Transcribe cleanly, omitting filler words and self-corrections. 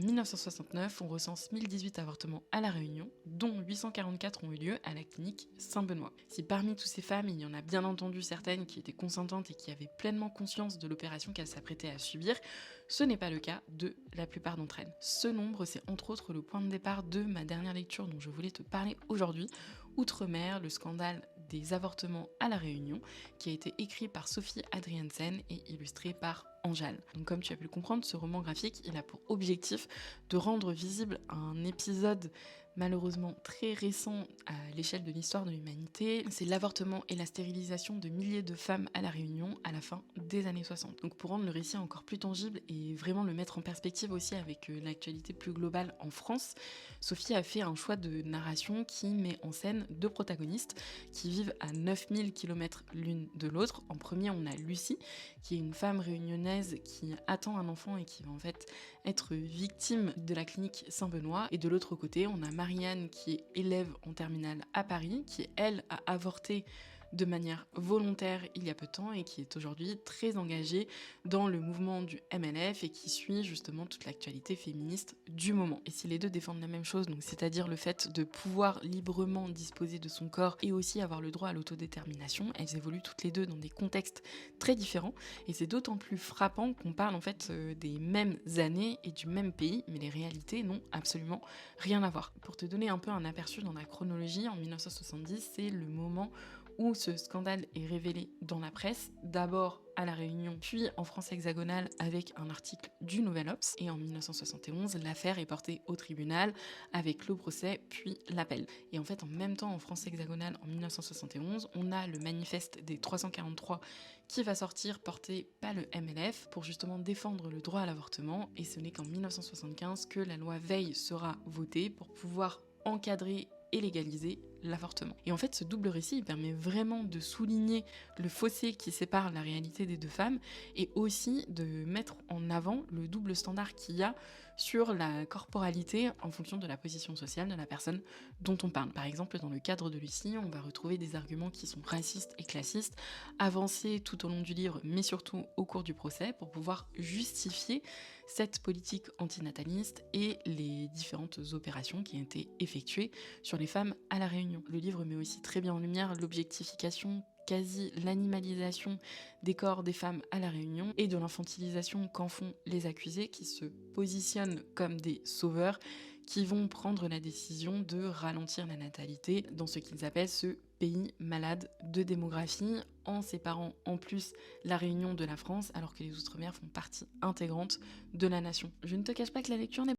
1969, on recense 1018 avortements à La Réunion, dont 844 ont eu lieu à la clinique Saint-Benoît. Si parmi toutes ces femmes, il y en a bien entendu certaines qui étaient consentantes et qui avaient pleinement conscience de l'opération qu'elles s'apprêtaient à subir, ce n'est pas le cas de la plupart d'entre elles. Ce nombre, c'est entre autres le point de départ de ma dernière lecture dont je voulais te parler aujourd'hui, Outre-mer, le scandale des avortements à La Réunion, qui a été écrit par Sophie Adriaansen et illustré par Anjal. Donc comme tu as pu le comprendre, ce roman graphique, il a pour objectif de rendre visible un épisode malheureusement très récent à l'échelle de l'histoire de l'humanité. C'est l'avortement et la stérilisation de milliers de femmes à La Réunion à la fin des années 60. Donc pour rendre le récit encore plus tangible et vraiment le mettre en perspective aussi avec l'actualité plus globale en France, Sophie a fait un choix de narration qui met en scène deux protagonistes qui vivent à 9000 km l'une de l'autre. En premier, on a Lucie, qui est une femme réunionnaise qui attend un enfant et qui va en fait être victime de la clinique Saint-Benoît. Et de l'autre côté, on a Marianne, qui est élève en terminale à Paris, qui elle a avorté de manière volontaire il y a peu de temps et qui est aujourd'hui très engagée dans le mouvement du MLF et qui suit justement toute l'actualité féministe du moment. Et si les deux défendent la même chose, donc c'est-à-dire le fait de pouvoir librement disposer de son corps et aussi avoir le droit à l'autodétermination, elles évoluent toutes les deux dans des contextes très différents et c'est d'autant plus frappant qu'on parle en fait des mêmes années et du même pays, mais les réalités n'ont absolument rien à voir. Pour te donner un peu un aperçu dans la chronologie, en 1970, c'est le moment où ce scandale est révélé dans la presse, d'abord à La Réunion, puis en France hexagonale avec un article du Nouvel Obs. Et en 1971, l'affaire est portée au tribunal avec le procès puis l'appel. Et en fait, en même temps, en France hexagonale, en 1971, on a le manifeste des 343 qui va sortir, porté par le MLF, pour justement défendre le droit à l'avortement. Et ce n'est qu'en 1975 que la loi Veil sera votée pour pouvoir encadrer et légaliser l'avortement. Et en fait, ce double récit, il permet vraiment de souligner le fossé qui sépare la réalité des deux femmes et aussi de mettre en avant le double standard qu'il y a sur la corporalité en fonction de la position sociale de la personne dont on parle. Par exemple, dans le cadre de Lucie, on va retrouver des arguments qui sont racistes et classistes, avancés tout au long du livre, mais surtout au cours du procès, pour pouvoir justifier cette politique antinataliste et les différentes opérations qui ont été effectuées sur les femmes à La Réunion. Le livre met aussi très bien en lumière l'objectification, quasi l'animalisation des corps des femmes à La Réunion et de l'infantilisation qu'en font les accusés qui se positionnent comme des sauveurs qui vont prendre la décision de ralentir la natalité dans ce qu'ils appellent ce pays malade de démographie, en séparant en plus la Réunion de la France alors que les Outre-mer font partie intégrante de la nation. Je ne te cache pas que la lecture n'est